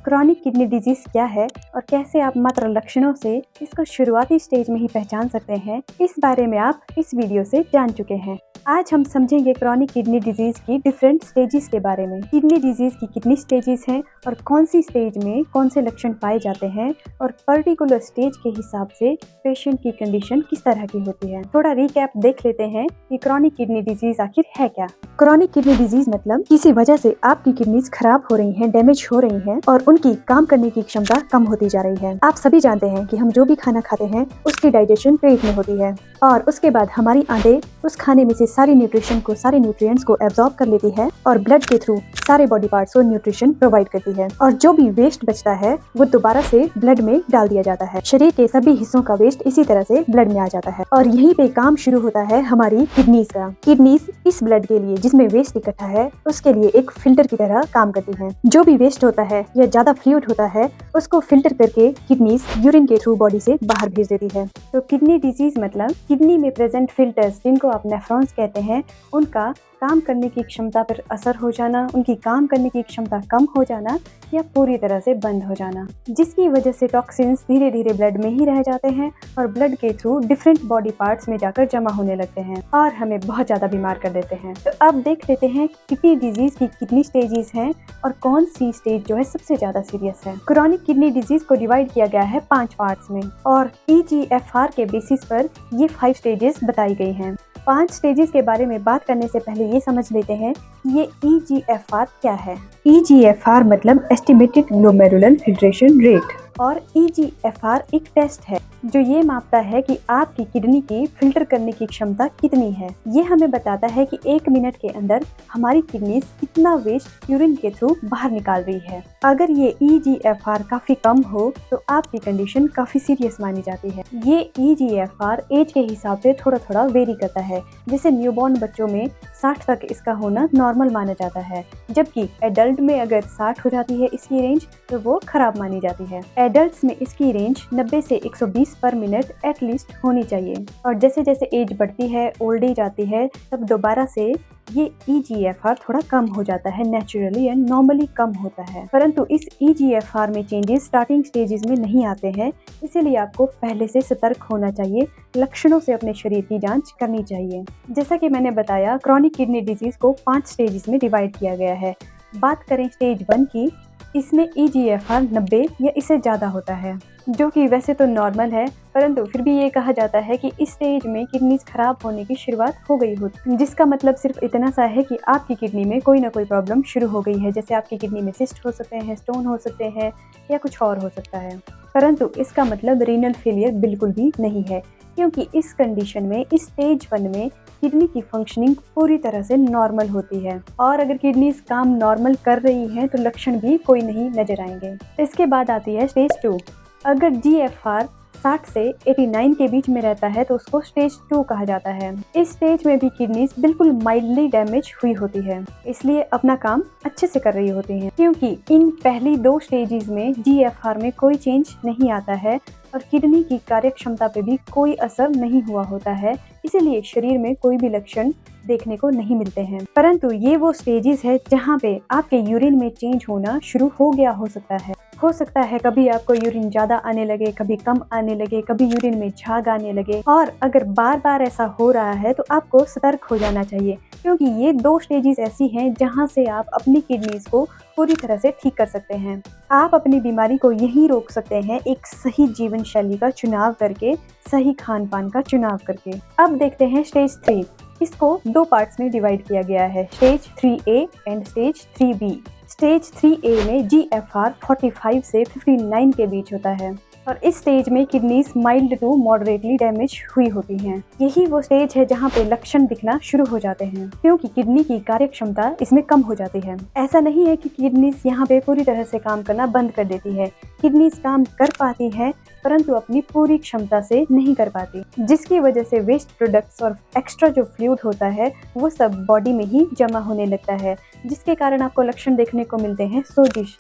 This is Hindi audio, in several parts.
क्रॉनिक किडनी डिजीज क्या है और कैसे आप मात्र लक्षणों से इसको शुरुआती स्टेज में ही पहचान सकते हैं, इस बारे में आप इस वीडियो से जान चुके हैं। आज हम समझेंगे क्रॉनिक किडनी डिजीज की डिफरेंट स्टेजेस के बारे में। किडनी डिजीज की कितनी स्टेजेस हैं और कौन सी स्टेज में कौन से लक्षण पाए जाते हैं और पर्टिकुलर स्टेज के हिसाब से पेशेंट की कंडीशन किस तरह की होती है। थोड़ा रिकैप देख लेते हैं कि क्रॉनिक किडनी डिजीज आखिर है क्या। क्रॉनिक किडनी डिजीज मतलब किसी वजह से आपकी किडनीज खराब हो रही हैं, डैमेज हो रही हैं और उनकी काम करने की क्षमता कम होती जा रही है। आप सभी जानते हैं कि हम जो भी खाना खाते हैं उसकी डाइजेशन पेट में होती है और उसके बाद हमारी आंतें उस खाने में से सारी न्यूट्रिशन को, सारे न्यूट्रिएंट्स को एब्जॉर्ब कर लेती है और ब्लड के थ्रू सारे बॉडी पार्ट्स को न्यूट्रिशन प्रोवाइड करती है और जो भी वेस्ट बचता है वो दोबारा से ब्लड में डाल दिया जाता है। शरीर के सभी हिस्सों का वेस्ट इसी तरह से ब्लड में आ जाता है और यहीं पे काम शुरू होता है हमारी किडनीज का। किडनीज इस ब्लड के लिए जिसमें वेस्ट इकट्ठा है उसके लिए एक फिल्टर की तरह काम करती है। जो भी वेस्ट होता है या ज्यादा फ्लूइड होता है उसको फिल्टर करके किडनीज यूरिन के थ्रू बॉडी से बाहर भेज देती है। तो किडनी डिजीज मतलब किडनी में प्रेजेंट फिल्टर्स, जिनको आप नेफ्रॉन्स कहते हैं, उनका काम करने की क्षमता पर असर हो जाना, उनकी काम करने की क्षमता कम हो जाना या पूरी तरह से बंद हो जाना, जिसकी वजह से टॉक्सिन्स धीरे धीरे ब्लड में ही रह जाते हैं और ब्लड के थ्रू डिफरेंट बॉडी पार्ट्स में जाकर जमा होने लगते हैं और हमें बहुत ज्यादा बीमार कर देते हैं। तो अब देख लेते हैं किडनी डिजीज की कितनी स्टेजेस हैं और कौन सी स्टेज जो है सबसे ज्यादा सीरियस है। क्रॉनिक किडनी डिजीज को डिवाइड किया गया है 5 पार्ट्स में और EGFR के बेसिस पर ये 5 स्टेजेस बताई गई हैं। 5 स्टेजेस के बारे में बात करने से पहले ये समझ लेते हैं कि ये EGFR क्या है। EGFR मतलब एस्टिमेटेड ग्लोमेरुलर फिल्ट्रेशन रेट और EGFR एक टेस्ट है जो ये मापता है कि आपकी किडनी की फिल्टर करने की क्षमता कितनी है। ये हमें बताता है कि 1 मिनट के अंदर हमारी किडनी कितना वेस्ट यूरिन के थ्रू बाहर निकाल रही है। अगर ये EGFR काफी कम हो तो आपकी कंडीशन काफी सीरियस मानी जाती है। ये EGFR एज के हिसाब से थोड़ा थोड़ा वेरी करता है। जैसे न्यूबॉर्न बच्चों में 60 तक इसका होना नॉर्मल माना जाता है, जबकि एडल्ट में अगर 60 हो जाती है इसकी रेंज तो वो खराब मानी जाती है। एडल्ट्स में इसकी रेंज 90 से 120 पर मिनट एटलीस्ट होनी चाहिए और जैसे जैसे एज बढ़ती है, ओल्ड एज आती है, तब दोबारा से ये EGFR थोड़ा कम हो जाता है, नेचुरली एंड नॉर्मली कम होता है। परंतु इस EGFR में चेंजेस स्टार्टिंग स्टेजेस में नहीं आते हैं, इसीलिए आपको पहले से सतर्क होना चाहिए, लक्षणों से अपने शरीर की जांच करनी चाहिए। जैसा कि मैंने बताया, क्रॉनिक किडनी डिजीज को 5 स्टेजेस में डिवाइड किया गया है। बात करें स्टेज 1 की, इसमें EGFR 90 या इससे ज़्यादा होता है, जो कि वैसे तो नॉर्मल है, परंतु फिर भी ये कहा जाता है कि इस स्टेज में किडनीज खराब होने की शुरुआत हो गई होती, जिसका मतलब सिर्फ इतना सा है कि आपकी किडनी में कोई ना कोई प्रॉब्लम शुरू हो गई है। जैसे आपकी किडनी में सिस्ट हो सकते हैं, स्टोन हो सकते हैं या कुछ और हो सकता है, परंतु इसका मतलब रीनल फेलियर बिल्कुल भी नहीं है, क्योंकि इस कंडीशन में, इस स्टेज 1 में किडनी की फंक्शनिंग पूरी तरह से नॉर्मल होती है और अगर किडनीज काम नॉर्मल कर रही हैं तो लक्षण भी कोई नहीं नजर आएंगे। इसके बाद आती है स्टेज 2। अगर GFR 60 से 89 के बीच में रहता है तो उसको स्टेज 2 कहा जाता है। इस स्टेज में भी किडनीज बिल्कुल माइल्डली डैमेज हुई होती है, इसलिए अपना काम अच्छे से कर रही होती हैं, क्योंकि इन पहली 2 स्टेजेस में GFR में कोई चेंज नहीं आता है और किडनी की कार्य क्षमता पे भी कोई असर नहीं हुआ होता है, इसीलिए शरीर में कोई भी लक्षण देखने को नहीं मिलते हैं। परंतु ये वो स्टेजेस है जहाँ पे आपके यूरिन में चेंज होना शुरू हो गया हो सकता है। कभी आपको यूरिन ज्यादा आने लगे, कभी कम आने लगे, कभी यूरिन में झाग आने लगे, और अगर बार बार ऐसा हो रहा है तो आपको सतर्क हो जाना चाहिए, क्योंकि ये 2 स्टेजेस ऐसी हैं जहाँ से आप अपनी किडनीज को पूरी तरह से ठीक कर सकते हैं। आप अपनी बीमारी को यहीं रोक सकते हैं, एक सही जीवन शैली का चुनाव करके, सही खान पान का चुनाव करके। अब देखते हैं स्टेज 3। इसको 2 पार्ट्स में डिवाइड किया गया है, stage 3A and stage 3B। Stage 3A में GFR 45 से 59 के बीच होता है और इस स्टेज में kidneys mild to moderately damage हुई होती हैं। यही वो स्टेज है जहाँ पे लक्षण दिखना शुरू हो जाते हैं, क्योंकि किडनी की कार्य क्षमता इसमें कम हो जाती है। ऐसा नहीं है कि किडनीज यहाँ पे पूरी तरह से काम करना बंद कर देती है, किडनीज काम कर पाती है परंतु अपनी पूरी क्षमता से नहीं कर पाती, जिसकी वजह से वेस्ट प्रोडक्ट्स और एक्स्ट्रा जो फ्लूइड होता है वो सब बॉडी में ही जमा होने लगता है, जिसके कारण आपको लक्षण देखने को मिलते हैं सोजिश,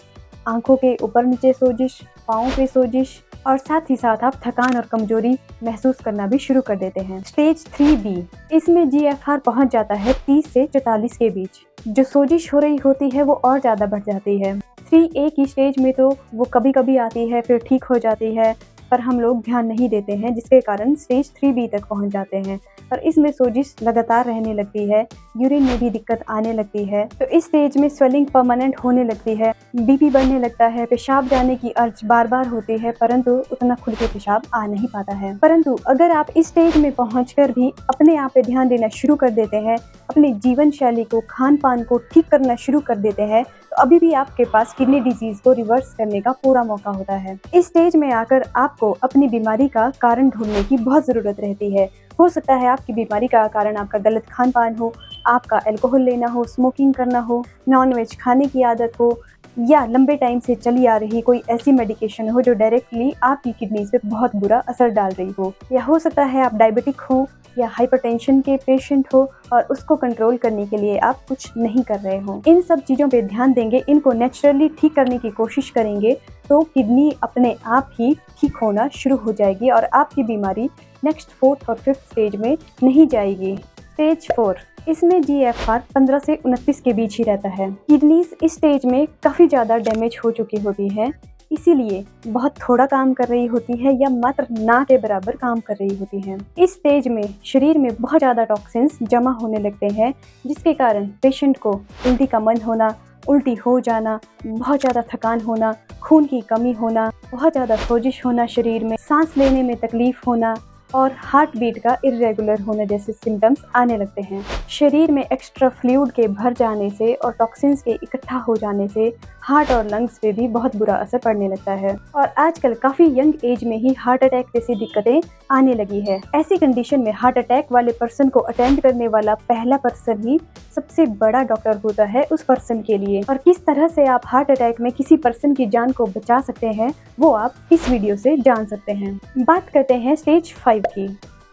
आंखों के ऊपर नीचे सोजिश, पाँव पे सोजिश और साथ ही साथ आप थकान और कमजोरी महसूस करना भी शुरू कर देते हैं। स्टेज 3B, इसमें GFR पहुंच जाता है 30 से 44 के बीच। जो सोजिश हो रही होती है वो और ज़्यादा बढ़ जाती है। 3A की स्टेज में तो वो कभी कभी आती है, फिर ठीक हो जाती है, पर हम लोग ध्यान नहीं देते हैं, जिसके कारण स्टेज 3B तक पहुंच जाते हैं और इसमें सोजिश लगातार रहने लगती है, यूरिन में भी दिक्कत आने लगती है। तो इस स्टेज में स्वेलिंग परमानेंट होने लगती है, बीपी बढ़ने लगता है, पेशाब जाने की अर्ज बार बार होती है, परंतु उतना खुल के पेशाब आ नहीं पाता है। परंतु अगर आप इस स्टेज में पहुंचकर भी अपने आप पे ध्यान देना शुरू कर देते हैं, अपनी जीवन शैली को, खान पान को ठीक करना शुरू कर देते हैं, तो अभी भी आपके पास किडनी डिजीज को रिवर्स करने का पूरा मौका होता है। इस स्टेज में आकर आपको अपनी बीमारी का कारण ढूंढने की बहुत ज़रूरत रहती है। हो सकता है आपकी बीमारी का कारण आपका गलत खान पान हो, आपका अल्कोहल लेना हो, स्मोकिंग करना हो, नॉनवेज खाने की आदत हो, या लंबे टाइम से चली आ रही कोई ऐसी मेडिकेशन हो जो डायरेक्टली आपकी किडनीज पे बहुत बुरा असर डाल रही हो, या हो सकता है आप डायबिटिक हो या हाइपरटेंशन के पेशेंट हो और उसको कंट्रोल करने के लिए आप कुछ नहीं कर रहे हो। इन सब चीज़ों पे ध्यान देंगे, इनको नेचुरली ठीक करने की कोशिश करेंगे तो किडनी अपने आप ही ठीक होना शुरू हो जाएगी और आपकी बीमारी नेक्स्ट 4th और 5th स्टेज में नहीं जाएगी। स्टेज 4, इसमें GFR 15 से 29 के बीच ही रहता है। किडनीज इस स्टेज में काफ़ी ज़्यादा डैमेज हो चुकी होती है, इसीलिए बहुत थोड़ा काम कर रही होती है या मात्र ना के बराबर काम कर रही होती है। इस स्टेज में शरीर में बहुत ज़्यादा टॉक्सिन्स जमा होने लगते हैं, जिसके कारण पेशेंट को उल्टी का मन होना, उल्टी हो जाना, बहुत ज़्यादा थकान होना, खून की कमी होना, बहुत ज़्यादा सोजिश होना, शरीर में सांस लेने में तकलीफ होना और हार्ट बीट का इरेगुलर होना जैसे सिम्टम्स आने लगते हैं। शरीर में एक्स्ट्रा फ्लूइड के भर जाने से और टॉक्सिन्स के इकट्ठा हो जाने से हार्ट और लंग्स पे भी बहुत बुरा असर पड़ने लगता है और आजकल काफ़ी यंग एज में ही हार्ट अटैक जैसी दिक्कतें आने लगी है। ऐसी कंडीशन में हार्ट अटैक वाले पर्सन को अटेंड करने वाला पहला पर्सन ही सबसे बड़ा डॉक्टर होता है उस पर्सन के लिए। और किस तरह से आप हार्ट अटैक में किसी पर्सन की जान को बचा सकते हैं वो आप इस वीडियो से जान सकते हैं। बात करते हैं स्टेज 5 की।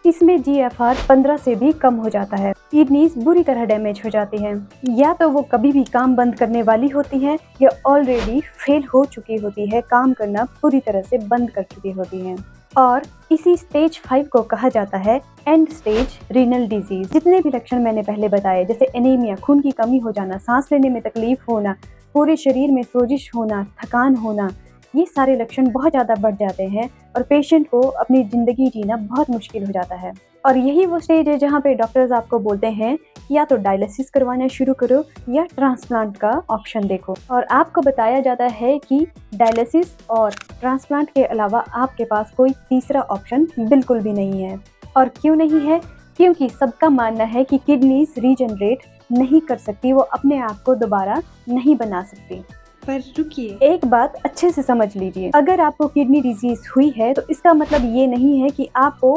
इसमें GFR 15 से भी कम हो जाता है। किडनीज बुरी तरह डैमेज हो जाती हैं, या तो वो कभी भी काम बंद करने वाली होती है या ऑलरेडी फेल हो चुकी होती है, काम करना पूरी तरह से बंद कर चुकी होती हैं। और इसी स्टेज 5 को कहा जाता है एंड स्टेज रीनल डिजीज। जितने भी लक्षण मैंने पहले बताए, जैसे एनीमिया, खून की कमी हो जाना, सांस लेने में तकलीफ होना, पूरे शरीर में सोजिश होना, थकान होना, ये सारे लक्षण बहुत ज़्यादा बढ़ जाते हैं और पेशेंट को अपनी ज़िंदगी जीना बहुत मुश्किल हो जाता है। और यही वो स्टेज है जहाँ पे डॉक्टर्स आपको बोलते हैं या तो डायलिसिस करवाना शुरू करो या ट्रांसप्लांट का ऑप्शन देखो। और आपको बताया जाता है कि डायलिसिस और ट्रांसप्लांट के अलावा आपके पास कोई तीसरा ऑप्शन बिल्कुल भी नहीं है। और क्यों नहीं है? क्योंकि सबका मानना है कि किडनीज रीजनरेट नहीं कर सकती, वो अपने आप को दोबारा नहीं बना सकती। पर रुकिए, एक बात अच्छे से समझ लीजिए, अगर आपको किडनी डिजीज हुई है तो इसका मतलब ये नहीं है कि आपको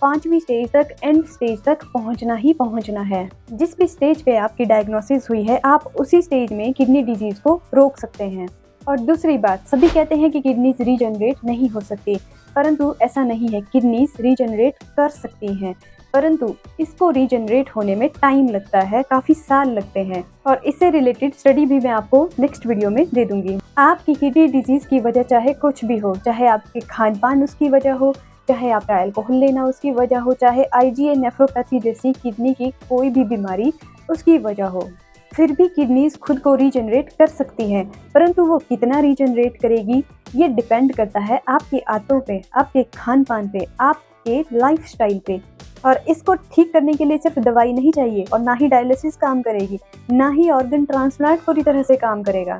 5वीं स्टेज तक, एंड स्टेज तक पहुंचना ही पहुंचना है। जिस भी स्टेज पे आपकी डायग्नोसिस हुई है, आप उसी स्टेज में किडनी डिजीज को रोक सकते हैं। और दूसरी बात, सभी कहते हैं कि किडनीज रीजनरेट नहीं हो सकती, परंतु ऐसा नहीं है। किडनीज रीजनरेट कर सकती हैं, परंतु इसको रीजनरेट होने में टाइम लगता है, काफ़ी साल लगते हैं। और इससे रिलेटेड स्टडी भी मैं आपको नेक्स्ट वीडियो में दे दूंगी। आपकी किडनी डिजीज़ की वजह चाहे कुछ भी हो, चाहे आपके खान पान उसकी वजह हो, चाहे आपका अल्कोहल लेना उसकी वजह हो, चाहे IgA नेफ्रोपैथी जैसी किडनी की कोई भी बीमारी उसकी वजह हो, फिर भी किडनीज खुद को रीजनरेट कर सकती हैं। परंतु वो कितना रीजनरेट करेगी ये डिपेंड करता है आपकी आदतों पे, आपके खान पान पे, आपके लाइफस्टाइल पे। और इसको ठीक करने के लिए सिर्फ दवाई नहीं चाहिए, और ना ही डायलिसिस काम करेगी, ना ही ऑर्गन ट्रांसप्लांट पूरी तरह से काम करेगा।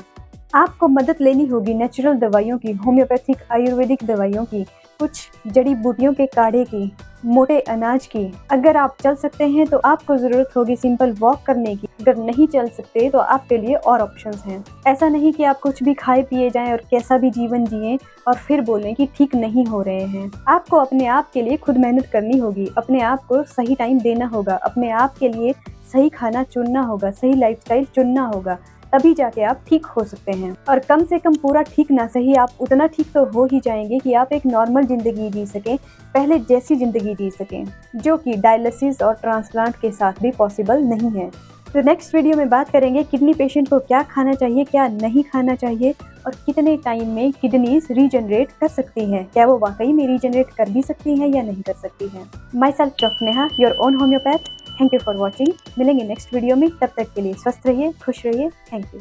आपको मदद लेनी होगी नेचुरल दवाइयों की, होम्योपैथिक आयुर्वेदिक दवाइयों की, कुछ जड़ी बूटियों के काढ़े की, मोटे अनाज की। अगर आप चल सकते हैं तो आपको ज़रूरत होगी सिंपल वॉक करने की। अगर नहीं चल सकते तो आपके लिए और ऑप्शंस हैं। ऐसा नहीं कि आप कुछ भी खाए पिए जाएं और कैसा भी जीवन जिएं और फिर बोलें कि ठीक नहीं हो रहे हैं। आपको अपने आप के लिए खुद मेहनत करनी होगी, अपने आप को सही टाइम देना होगा, अपने आप के लिए सही खाना चुनना होगा, सही लाइफस्टाइल चुनना होगा, तभी जाके आप ठीक हो सकते हैं। और कम से कम पूरा ठीक ना सही, आप उतना ठीक तो हो ही जाएंगे कि आप एक नॉर्मल ज़िंदगी जी सकें, पहले जैसी ज़िंदगी जी सकें, जो कि डायलिसिस और ट्रांसप्लांट के साथ भी पॉसिबल नहीं है। तो नेक्स्ट वीडियो में बात करेंगे किडनी पेशेंट को क्या खाना चाहिए, क्या नहीं खाना चाहिए, और कितने टाइम में किडनीज रीजनरेट कर सकती हैं, क्या वो वाकई में रीजनरेट कर भी सकती हैं या नहीं कर सकती हैं। My self doctor Neha, your own homeopath. Thank you for watching. मिलेंगे नेक्स्ट वीडियो में, तब तक के लिए स्वस्थ रहिए, खुश रहिए। Thank you.